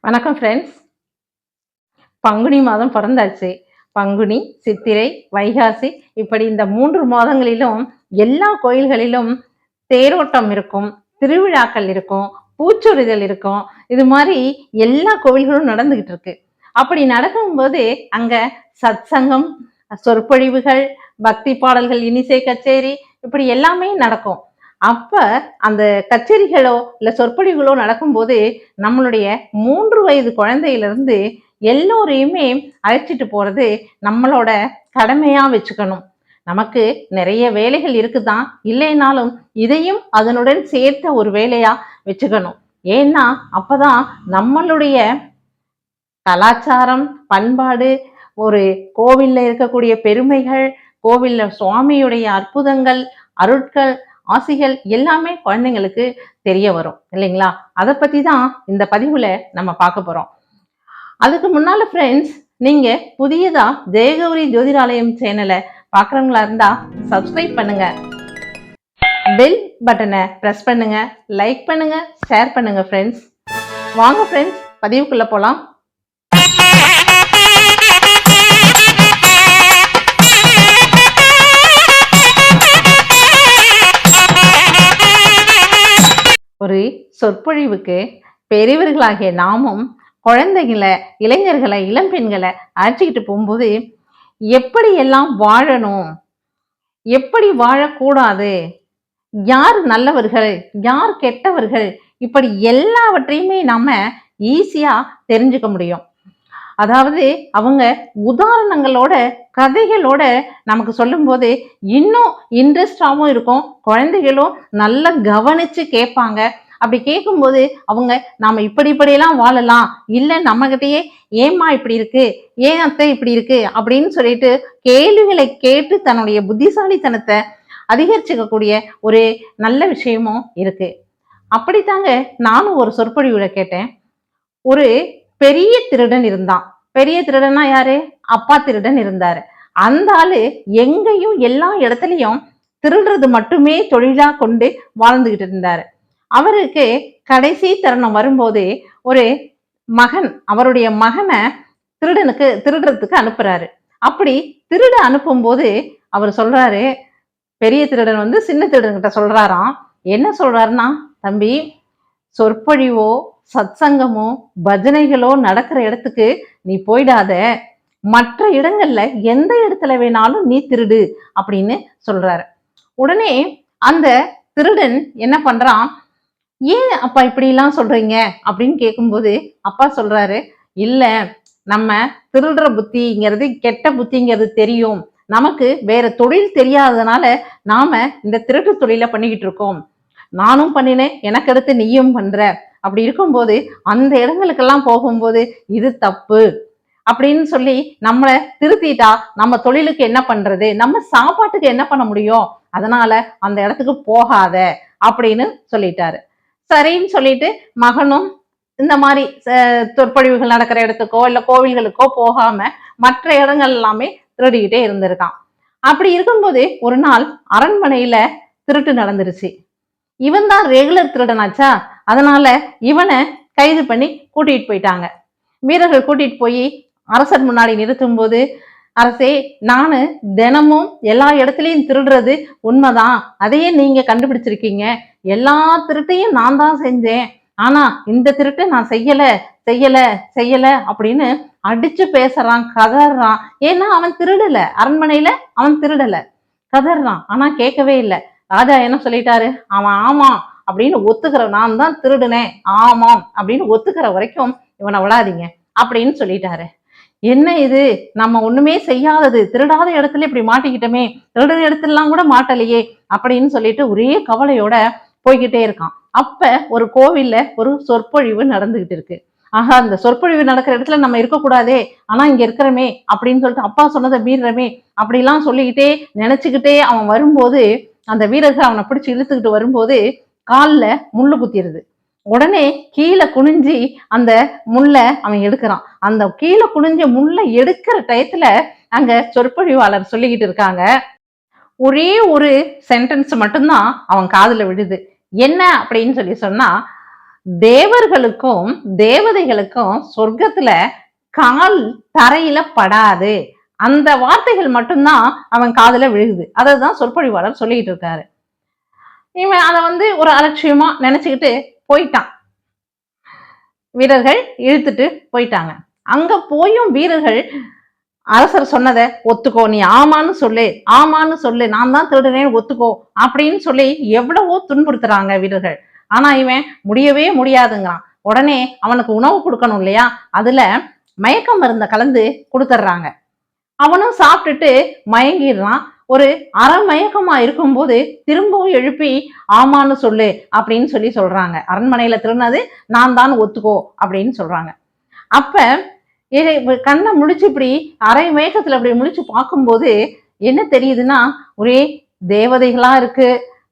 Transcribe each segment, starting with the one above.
வணக்கம் ஃப்ரெண்ட்ஸ். பங்குனி மாதம் பிறந்தாச்சு. பங்குனி, சித்திரை, வைகாசி இப்படி இந்த 3 மாதங்களிலும் எல்லா கோயில்களிலும் தேரோட்டம் இருக்கும், திருவிழாக்கள் இருக்கும், பூச்சொரிதல் இருக்கும். இது மாதிரி எல்லா கோவில்களும் நடந்துகிட்டு இருக்கு. அப்படி நடக்கும்போது அங்க சத்சங்கம், சொற்பொழிவுகள், பக்தி பாடல்கள், இனிசை கச்சேரி இப்படி எல்லாமே நடக்கும். அப்ப அந்த கச்சேரிகளோ இல்ல சொற்பொழிவுகளோ நடக்கும்போது நம்மளுடைய 3 வயது குழந்தையிலிருந்து எல்லோரையுமே அழைச்சிட்டு போறது நம்மளோட கடமையா வச்சுக்கணும். நமக்கு நிறைய வேலைகள் இருக்குதான், இல்லைனாலும் இதையும் அதனுடன் சேர்த்த ஒரு வேலையா வச்சுக்கணும். ஏன்னா அப்பதான் நம்மளுடைய கலாச்சாரம், பண்பாடு, ஒரு கோவில்ல இருக்கக்கூடிய பெருமைகள், கோவில்ல சுவாமியுடைய அற்புதங்கள், அருட்கள், ஆசிகள் எல்லாமே குழந்தைங்களுக்கு தெரிய வரும் இல்லைங்களா? அதை பத்தி தான் இந்த பதிவுல நம்ம பார்க்க போறோம். அதுக்கு முன்னால ஃப்ரெண்ட்ஸ், நீங்க புதியதா ஜெயகௌரி ஜோதிடாலயம் சேனலை பார்க்குறவங்களா இருந்தா சப்ஸ்கிரைப் பண்ணுங்க, பெல் பட்டனை ப்ரெஸ் பண்ணுங்க, லைக் பண்ணுங்க, ஷேர் பண்ணுங்க ஃப்ரெண்ட்ஸ். வாங்க ஃப்ரெண்ட்ஸ், பதிவுக்குள்ள போலாம். ஒரு சொற்பொழிவுக்கு பெரியவர்களாகிய நாமும் குழந்தைகளை, இளைஞர்களை, இளம்பெண்களை அழைச்சிக்கிட்டு போகும்போது எப்படி எல்லாம் வாழணும், எப்படி வாழக்கூடாது, யார் நல்லவர்கள், யார் கெட்டவர்கள், இப்படி எல்லாவற்றையுமே நாம ஈஸியா தெரிஞ்சுக்க முடியும். அதாவது அவங்க உதாரணங்களோட, கதைகளோட நமக்கு சொல்லும்போது இன்னும் இன்ட்ரெஸ்டாகவும் இருக்கும். குழந்தைகளும் நல்லா கவனிச்சு கேட்பாங்க. அப்படி கேட்கும்போது அவங்க நாம இப்படியெல்லாம் வாழலாம், இல்லை நம்மகிட்டயே ஏம்மா இப்படி இருக்கு, ஏன் அத்தை இப்படி இருக்கு அப்படின்னு சொல்லிட்டு கேள்விகளை கேட்டு தன்னுடைய புத்திசாலித்தனத்தை அதிகரிச்சுக்கக்கூடிய ஒரு நல்ல விஷயமும் இருக்கு. அப்படித்தாங்க நானும் ஒரு சொற்பொழிவுல கேட்டேன். ஒரு பெரிய திருடன் இருந்தான். பெரிய திருடனா யாரு? அப்பா திருடன் இருந்தாரு. அந்த ஆளு எங்கேயும் எல்லா இடத்துலயும் திருடுறது மட்டுமே தொழிலா கொண்டு வாழ்ந்துகிட்டு இருந்தாரு. அவருக்கு கடைசி தருணம் வரும்போது ஒரு மகன், அவருடைய மகனை திருடுறதுக்கு அனுப்புறாரு. அப்படி திருட அனுப்பும் போது அவர் சொல்றாரு, பெரிய திருடன் வந்து சின்ன திருடன் கிட்ட சொல்றாராம். என்ன சொல்றாருன்னா, தம்பி, சொற்பொழிவோ சத்சங்கமோ பஜனைகளோ நடக்கிற இடத்துக்கு நீ போயிடாத, மற்ற இடங்கள்ல எந்த இடத்துல வேணாலும் நீ திருடு அப்படின்னு சொல்றாரு. உடனே அந்த திருடன் என்ன பண்றான், ஏன் அப்பா இப்படி எல்லாம் சொல்றீங்க அப்படின்னு கேட்கும்போது அப்பா சொல்றாரு, இல்ல, நம்ம திருடுற புத்திங்கிறது கெட்ட புத்திங்கிறது தெரியும், நமக்கு வேற தொழில் தெரியாததுனால நாம இந்த திருட்டு தொழிலை பண்ணிக்கிட்டு இருக்கோம். நானும் பண்ணினேன், எனக்கு அடுத்து நீயும் பண்ற. அப்படி இருக்கும்போது அந்த இடங்களுக்கெல்லாம் போகும்போது இது தப்பு அப்படின்னு சொல்லி நம்மளை திருத்திட்டா நம்ம தொழிலுக்கு என்ன பண்றது, நம்ம சாப்பாட்டுக்கு என்ன பண்ண முடியும், அதனால அந்த இடத்துக்கு போகாத அப்படின்னு சொல்லிட்டாரு. சரின்னு சொல்லிட்டு மகனும் இந்த மாதிரி சொற்பொழிவுகள் நடக்கிற இடத்துக்கோ இல்ல கோவில்களுக்கோ போகாம மற்ற இடங்கள் எல்லாமே திருடிக்கிட்டே இருந்திருக்கான். அப்படி இருக்கும்போது ஒரு நாள் அரண்மனையில திருட்டு நடந்துருச்சு. இவன் தான் ரெகுலர் திருடனாச்சா, அதனால இவனை கைது பண்ணி கூட்டிட்டு போயிட்டாங்க. வீரர்கள் கூட்டிட்டு போய் அரசர் முன்னாடி நிறுத்தும் போது, அரசே, நானு தினமும் எல்லா இடத்துலயும் திருடுறது உண்மைதான், அதையே நீங்க கண்டுபிடிச்சிருக்கீங்க, எல்லா திருட்டையும் நான் தான் செஞ்சேன், ஆனா இந்த திருட்டு நான் செய்யல செய்யல செய்யல அப்படின்னு அடிச்சு பேசுறான், கதறான். ஏன்னா அவன் திருடல, அரண்மனையில அவன் திருடல, கதறான். ஆனா கேட்கவே இல்லை. ராஜா என்ன சொல்லிட்டாரு, அவன் ஆமா அப்படின்னு ஒத்துக்கிற, நான் தான் திருடுனேன் ஆமாம் அப்படின்னு ஒத்துக்கிற வரைக்கும் இவனை விடாதீங்க அப்படின்னு சொல்லிட்டாரு. என்ன இது, நம்ம ஒண்ணுமே செய்யாதது, திருடாத இடத்துல இப்படி மாட்டிக்கிட்டோமே, திருடுற இடத்துலலாம் கூட மாட்டலையே அப்படின்னு சொல்லிட்டு ஒரே கவலையோட போய்கிட்டே இருக்கான். அப்ப ஒரு கோவில்ல ஒரு சொற்பொழிவு நடந்துகிட்டு இருக்கு. ஆஹா, அந்த சொற்பொழிவு நடக்கிற இடத்துல நம்ம இருக்கக்கூடாதே, ஆனா இங்க இருக்கிறமே அப்படின்னு சொல்லிட்டு அப்பா சொன்னதை மீறமே அப்படிலாம் சொல்லிக்கிட்டே நினைச்சுக்கிட்டே அவன் வரும்போது, அந்த வீரர்கள் அவனை பிடிச்சு இழுத்துக்கிட்டு வரும்போது காலில் முள்ளு குத்திடுது. உடனே கீழே குனிஞ்சி அந்த முள்ளை அவன் எடுக்கிறான். அந்த கீழே குனிஞ்ச முள்ளை எடுக்கிற டயத்துல அங்க சொற்பொழிவாளர் சொல்லிக்கிட்டு இருக்காங்க. ஒரே ஒரு சென்டென்ஸ் மட்டும்தான் அவன் காதுல விழுது. என்ன அப்படின்னு சொல்லி சொன்னா, தேவர்களுக்கும் தேவதைகளுக்கும் சொர்க்கத்துல கால் தரையில படாது. அந்த வார்த்தைகள் மட்டும்தான் அவன் காதுல விழுகுது. அததான் சொற்பொழிவாளர் சொல்லிட்டு இருக்காரு. இவன் அதை ஒரு அலட்சியமா நினைச்சுக்கிட்டு போயிட்டான். வீரர்கள் இழுத்துட்டு போயிட்டாங்க. அங்க போயும் வீரர்கள் அரசர் சொன்னதை ஒத்துக்கோ, நீ ஆமான்னு சொல்லு, ஆமான்னு சொல்லு, நான் தான் திருடுனேன்னு ஒத்துக்கோ அப்படின்னு சொல்லி எவ்வளவோ துன்புறுத்துறாங்க வீரர்கள். ஆனா இவன் முடியவே முடியாதுங்கிறான். உடனே அவனுக்கு உணவு கொடுக்கணும் இல்லையா, அதுல மயக்க மருந்த கலந்து கொடுத்துட்றாங்க. அவனும் சாப்பிட்டுட்டு மயங்கிடுறான். ஒரு அரை மயக்கமா இருக்கும்போது திரும்பவும் எழுப்பி ஆமான்னு சொல்லு அப்படின்னு சொல்றாங்க. அரண்மனையில திருநது நான் தான் ஒத்துக்கோ அப்படின்னு சொல்றாங்க. அப்ப கண்ணை முடிச்சு இப்படி அரை மயக்கத்துல அப்படி முடிச்சு பார்க்கும்போது என்ன தெரியுதுன்னா, ஒரே தேவதைகளா இருக்கு,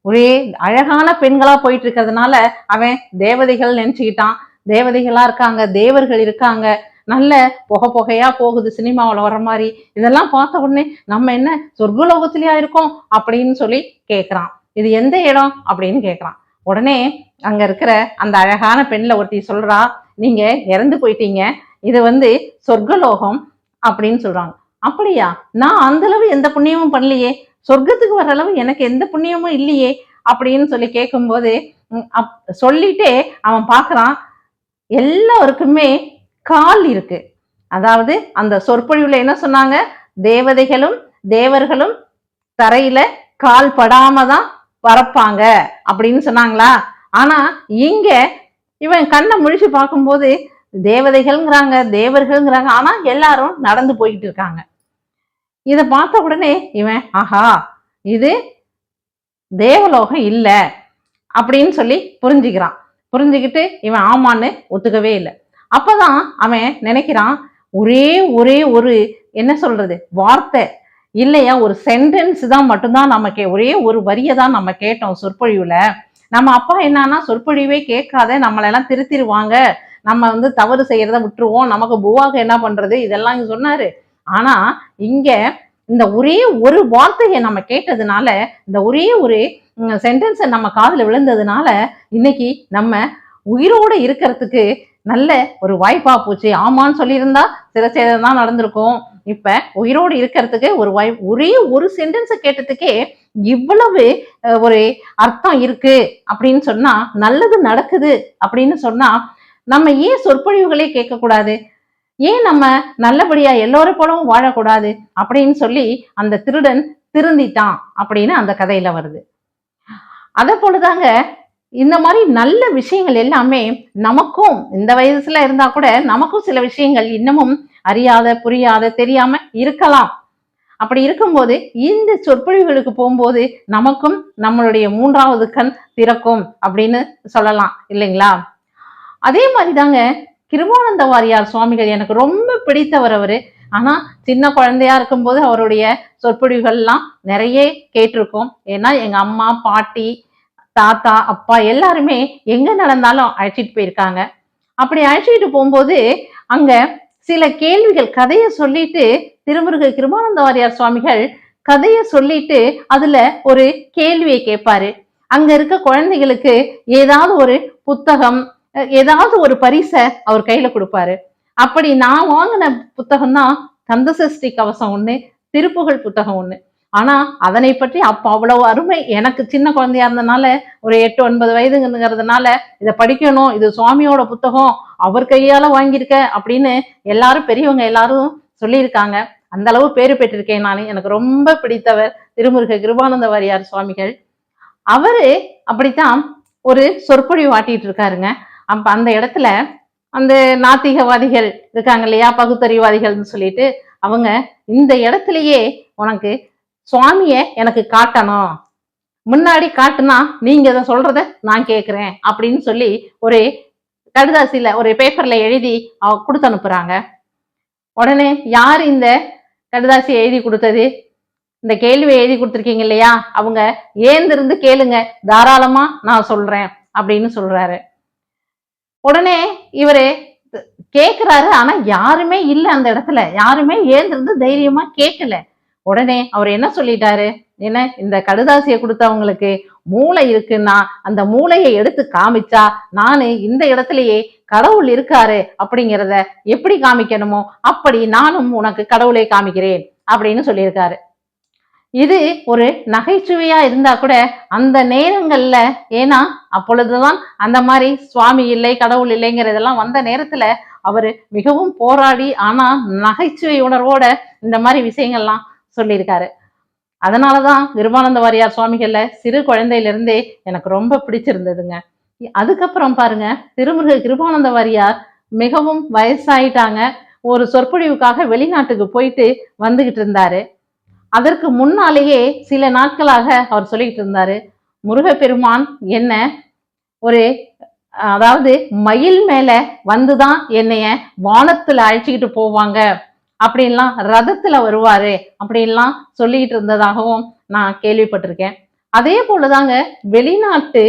ஒரே அழகான பெண்களா போயிட்டு இருக்கிறதுனால அவன் தேவதைகள் நினைச்சுக்கிட்டான். தேவதைகளா இருக்காங்க, தேவர்கள் இருக்காங்க, நல்ல புகையா போகுது சினிமாவில் வர மாதிரி. இதெல்லாம் பார்த்த உடனே நம்ம என்ன சொர்க்கலோகத்திலேயா இருக்கோம் அப்படின்னு சொல்லி கேட்குறான். இது எந்த இடம் அப்படின்னு கேட்குறான். உடனே அங்க இருக்கிற அந்த அழகான பெண்ல ஒருத்தி சொல்றா, நீங்க இறந்து போயிட்டீங்க, இது சொர்க்கலோகம் அப்படின்னு சொல்றாங்க. அப்படியா, நான் அந்த அளவு எந்த புண்ணியமும் பண்ணலையே, சொர்க்கத்துக்கு வர அளவு எனக்கு எந்த புண்ணியமும் இல்லையே அப்படின்னு சொல்லி கேட்கும்போது சொல்லிட்டே அவன் பார்க்கறான், எல்லாருக்குமே கால் இருக்கு. அதாவது அந்த சொற்பொழிவுல என்ன சொன்னாங்க, தேவதைகளும் தேவர்களும் தரையில கால் படாம தான் பறப்பாங்க அப்படின்னு சொன்னாங்களா. ஆனா இங்க இவன் கண்ணை முழிச்சு பார்க்கும்போது தேவதைகள்ங்கிறாங்க, தேவர்கள்ங்கிறாங்க, ஆனா எல்லாரும் நடந்து போயிட்டு இருக்காங்க. இத பார்த்த உடனே இவன் ஆஹா, இது தேவலோகம் இல்ல அப்படின்னு சொல்லி புரிஞ்சுக்கிறான். புரிஞ்சுக்கிட்டு இவன் ஆமான்னு ஒத்துக்கவே இல்லை. அப்பதான் அவன் நினைக்கிறான், ஒரே ஒரு என்ன சொல்றது வார்த்தை இல்லையா, ஒரு சென்டென்ஸ் தான் மட்டும்தான் நமக்கு, ஒரே ஒரு வரியை தான் நம்ம கேட்டோம் சொற்பொழிவுல. நம்ம அப்பா என்னன்னா சொற்பொழிவே கேட்காத நம்மளெல்லாம் திருத்திருவாங்க, நம்ம தவறு செய்யறத விட்டுருவோம், நமக்கு பூவாக என்ன பண்றது, இதெல்லாம் சொன்னாரு. ஆனா இங்க இந்த ஒரே ஒரு வார்த்தையை நம்ம கேட்டதுனால, இந்த ஒரே ஒரு சென்டென்ஸை நம்ம காதுல விழுந்ததுனால இன்னைக்கு நம்ம உயிரோட இருக்கிறதுக்கு நல்ல ஒரு வாய்ப்பா போச்சு. ஆமான்னு சொல்லியிருந்தா சிரச்சேதம் தான் நடந்திருக்கும். இப்ப உயிரோடு இருக்கிறதுக்கு ஒரே ஒரு சென்டென்ஸை கேட்டதுக்கே இவ்வளவு ஒரு அர்த்தம் இருக்கு அப்படின்னு சொன்னா, நல்லது நடக்குது அப்படின்னு சொன்னா நம்ம ஏன் சொற்பொழிவுகளே கேட்கக்கூடாது, ஏன் நம்ம நல்லபடியா எல்லோரும் போலவும் வாழக்கூடாது அப்படின்னு சொல்லி அந்த திருடன் திருந்திட்டான் அப்படின்னு அந்த கதையில வருது. அதை போலதாங்க இந்த மாதிரி நல்ல விஷயங்கள் எல்லாமே நமக்கும் இந்த வயசுல இருந்தா கூட நமக்கும் சில விஷயங்கள் இன்னமும் அறியாத புரியாத தெரியாம இருக்கலாம். அப்படி இருக்கும்போது இந்த சொற்பொழிவுகளுக்கு போகும்போது நமக்கும் நம்மளுடைய மூன்றாவது கண் திறக்கும் அப்படின்னு சொல்லலாம் இல்லைங்களா. அதே மாதிரிதாங்க கிருபானந்த வாரியார் சுவாமிகள் எனக்கு ரொம்ப பிடித்தவர் அவரு. ஆனா சின்ன குழந்தையா இருக்கும்போது அவருடைய சொற்பொழிவுகள்லாம் நிறைய கேட்டிருக்கோம். ஏன்னா எங்க அம்மா பாட்டி தாத்தா அப்பா எல்லாருமே எங்க நடந்தாலும் அழைச்சிட்டு போயிருக்காங்க. அப்படி அழைச்சிட்டு போகும்போது அங்க சில கேள்விகள் கதையை சொல்லிட்டு திருமுருக கிருபானந்த வாரியார் சுவாமிகள் கதையை சொல்லிட்டு அதுல ஒரு கேள்வியை கேட்பாரு. அங்க இருக்க குழந்தைகளுக்கு ஏதாவது ஒரு புத்தகம், ஏதாவது ஒரு பரிசை அவர் கையில கொடுப்பாரு. அப்படி நான் வாங்கின புத்தகம் தான் கந்தசஷ்டி கவசம் ஒண்ணு, திருப்புகழ் புத்தகம் ஒண்ணு. ஆனா அதனை பற்றி அப்ப அவ்வளவு அருமை. எனக்கு சின்ன குழந்தையா இருந்தனால ஒரு 8-9 வயதுங்கிறதுனால இதை படிக்கணும், இது சுவாமியோட புத்தகம், அவர் கையால வாங்கியிருக்க அப்படின்னு எல்லாரும் பெரியவங்க எல்லாரும் சொல்லியிருக்காங்க. அந்த அளவு பேரு பெற்றிருக்கேன் நான். எனக்கு ரொம்ப பிடித்தவர் திருமுருக கிருபானந்த வாரியார் சுவாமிகள். அவரு அப்படித்தான் ஒரு சொற்பொழிவு வாட்டிட்டு இருக்காருங்க. அப்ப அந்த இடத்துல அந்த நாத்திகவாதிகள் இருக்காங்க இல்லையா, பகுத்தறிவாதிகள்னு சொல்லிட்டு, அவங்க இந்த இடத்துலயே உனக்கு சுவாமிய எனக்கு காட்டணும், முன்னாடி காட்டுனா நீங்க இதை சொல்றத நான் கேட்கிறேன் அப்படின்னு சொல்லி ஒரு கடுதாசியில ஒரு பேப்பர்ல எழுதி கொடுத்து அனுப்புறாங்க. உடனே யார் இந்த கடுதாசி எழுதி கொடுத்தது, இந்த கேள்வியை எழுதி கொடுத்துருக்கீங்க இல்லையா, அவங்க ஏந்திருந்து கேளுங்க, தாராளமா நான் சொல்றேன் அப்படின்னு சொல்றாரு. உடனே இவரு கேட்கிறாரு, ஆனா யாருமே இல்லை அந்த இடத்துல, யாருமே ஏந்திருந்து தைரியமா கேட்கல. உடனே அவர் என்ன சொல்லிட்டாரு, ஏன்னா இந்த கடுதாசியை கொடுத்தவங்களுக்கு மூளை இருக்குன்னா அந்த மூளையை எடுத்து காமிச்சா நானு இந்த இடத்துலயே கடவுள் இருக்காரு அப்படிங்கிறத எப்படி காமிக்கணுமோ அப்படி நானும் உனக்கு கடவுளை காமிக்கிறேன் அப்படின்னு சொல்லியிருக்காரு. இது ஒரு நகைச்சுவையா இருந்தா கூட அந்த நேரங்கள்ல, ஏன்னா அப்பொழுதுதான் அந்த மாதிரி சுவாமி இல்லை கடவுள் இல்லைங்கிறதெல்லாம் வந்த நேரத்துல அவரு மிகவும் போராடி ஆனா நகைச்சுவை உணர்வோட இந்த மாதிரி விஷயங்கள்லாம் சொல்லியிருக்காரு. அதனாலதான் கிருபானந்த வாரியார் சுவாமிகள்ல சிறு குழந்தையிலிருந்தே எனக்கு ரொம்ப பிடிச்சிருந்ததுங்க. அதுக்கப்புறம் பாருங்க, திருமுருக கிருபானந்த வாரியார் மிகவும் வயசாயிட்டாங்க. ஒரு சொற்பொழிவுக்காக வெளிநாட்டுக்கு போயிட்டு வந்துகிட்டு இருந்தாரு. அதற்கு முன்னாலேயே சில நாட்களாக அவர் சொல்லிட்டு இருந்தாரு, முருகப்பெருமான் என்ன ஒரு அதாவது மயில் மேல வந்துதான் என்னைய வானத்துல அழைச்சிக்கிட்டு போவாங்க அப்படின்லாம், ரதத்துல வருவாரு அப்படின்லாம் சொல்லிட்டு இருந்ததாகவும் நான் கேள்விப்பட்டிருக்கேன். அதே போலதாங்க வெளிநாட்டு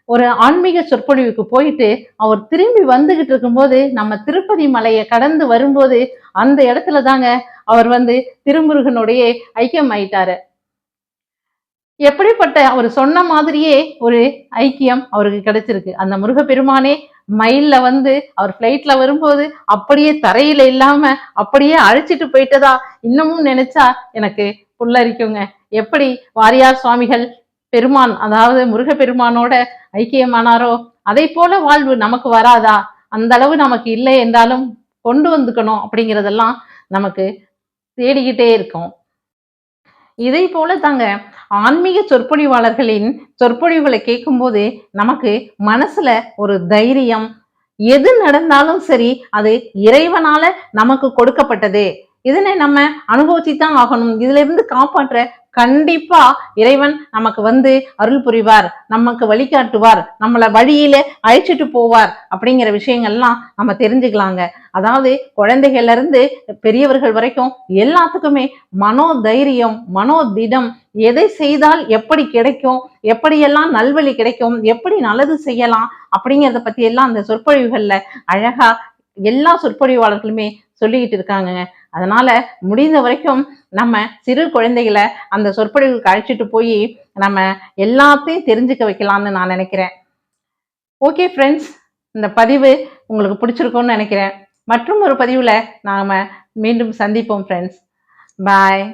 ஒரு ஆன்மீக சொற்பொழிவுக்கு போயிட்டு அவர் திரும்பி வந்துகிட்டு இருக்கும்போது நம்ம திருப்பதி மலையை கடந்து வரும்போது அந்த இடத்துல தாங்க அவர் திருமுருகனுடைய ஐக்கியம் ஆயிட்டாரு. எப்படிப்பட்ட அவர் சொன்ன மாதிரியே ஒரு ஐக்கியம் அவருக்கு கிடைச்சிருக்கு. அந்த முருகப்பெருமானே மயில்ல அவர் பிளைட்ல வரும்போது அப்படியே தரையில இல்லாம அப்படியே அழைச்சிட்டு போயிட்டதா இன்னமும் நினைச்சா எனக்கு புல்லரிக்குங்க. எப்படி வாரியார் சுவாமிகள் பெருமான் அதாவது முருகப்பெருமானோட ஐக்கியமானாரோ அதை போல வாழ்வு நமக்கு வராதா? அந்த அளவு நமக்கு இல்லை என்றாலும் கொண்டு வந்துக்கணும் அப்படிங்கிறதெல்லாம் நமக்கு தேடிக்கிட்டே இருக்கோம். இதை போல தாங்க ஆன்மீக சொற்பொழிவாளர்களின் சொற்பொழிவுகளை கேட்கும்போது நமக்கு மனசுல ஒரு தைரியம், எது நடந்தாலும் சரி அது இறைவனால நமக்கு கொடுக்கப்பட்டது, இதனை நம்ம அனுபவிச்சுதான் ஆகணும், இதுல இருந்து காப்பாற்ற கண்டிப்பா இறைவன் நமக்கு அருள் புரிவார், நமக்கு வழிகாட்டுவார், நம்மளை வழியில அழைச்சிட்டு போவார் அப்படிங்கிற விஷயங்கள்லாம் நம்ம தெரிஞ்சுக்கலாங்க. அதாவது குழந்தைகள்ல இருந்து பெரியவர்கள் வரைக்கும் எல்லாத்துக்குமே மனோ தைரியம், மனோ திடம், எதை செய்தால் எப்படி கிடைக்கும், எப்படியெல்லாம் நல்வழி கிடைக்கும், எப்படி நல்லது செய்யலாம் அப்படிங்கிறத பத்தி எல்லாம் அந்த சொற்பொழிவுகள்ல அழகா எல்லா சொற்பொழிவாளர்களுமே சொல்லிக்கிட்டு இருக்காங்க. அதனால முடிந்த வரைக்கும் நம்ம சிறு குழந்தைகளை அந்த சொற்பொழிவுக்கு அழைச்சிட்டு போய் நம்ம எல்லாத்தையும் தெரிஞ்சுக்க வைக்கலாம்னு நான் நினைக்கிறேன். ஓகே ஃப்ரெண்ட்ஸ், இந்த பதிவு உங்களுக்கு பிடிச்சிருக்கும்னு நினைக்கிறேன். மற்றும் ஒரு பதிவுல நாம மீண்டும் சந்திப்போம் ஃப்ரெண்ட்ஸ். பாய்.